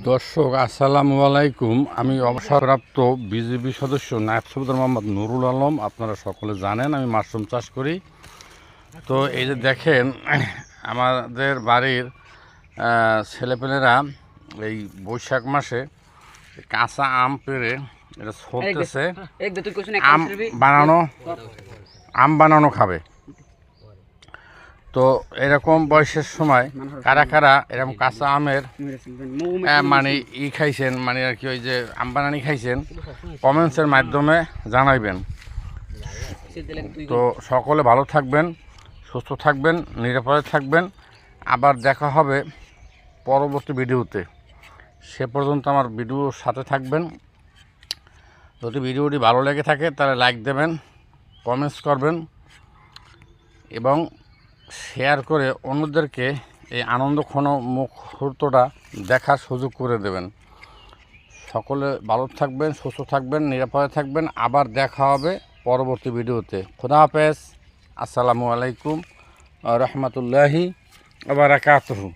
দর্শক আসসালামু আলাইকুম। আমি অবসরপ্রাপ্ত বিজিবি সদস্য নায়েব সুলতান মোহাম্মদ নুরুল আলম। আপনারা সকলে জানেন আমি মাশরুম চাষ করি। তো এই যে দেখেন আমাদের বাড়ির ছেলেপেলেরা এই বৈশাখ মাসে কাঁচা আম পেড়ে এটা ছড়তেছে, আম বানানো খাবে। তো এরকম বয়সের সময় কারা কারা এরকম কাঁচা আমের মানে খাইছেন, মানে আর কি ওই যে আম বানানি খাইছেন, কমেন্টসের মাধ্যমে জানাইবেন। তো সকলে ভালো থাকবেন, সুস্থ থাকবেন, নিরাপদে থাকবেন। আবার দেখা হবে পরবর্তী ভিডিওতে। সে পর্যন্ত আমার ভিডিওর সাথে থাকবেন। যদি ভিডিওটি ভালো লেগে থাকে তাহলে লাইক দেবেন, কমেন্টস করবেন এবং শেয়ার করে অন্যদেরকে এই আনন্দঘন মুহূর্তটা দেখার সুযোগ করে দেবেন। সকলে ভালো থাকবেন, সুস্থ থাকবেন, নিরাপদে থাকবেন। আবার দেখা হবে পরবর্তী ভিডিওতে। খোদা হাফেজ। আসসালামু আলাইকুম রহমতুল্লাহি ওয়া বারাকাতুহু।